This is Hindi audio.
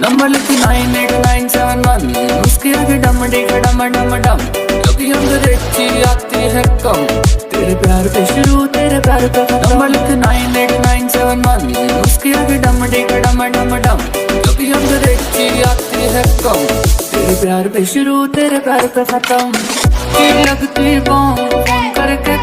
नंबर लिखी 989711 उसके आगे डम डे डम डम डम क्योंकि अंग्रेजी आती है कम तेरे प्यार पे शुरू तेरे प्यार पे खत्म। नंबर लिखी 989711 उसके आगे डम डे डम डम डम क्योंकि अंग्रेजी आती है कम तेरे प्यार पे शुरू तेरे प्यार पे खत्म। की लगती फोन करके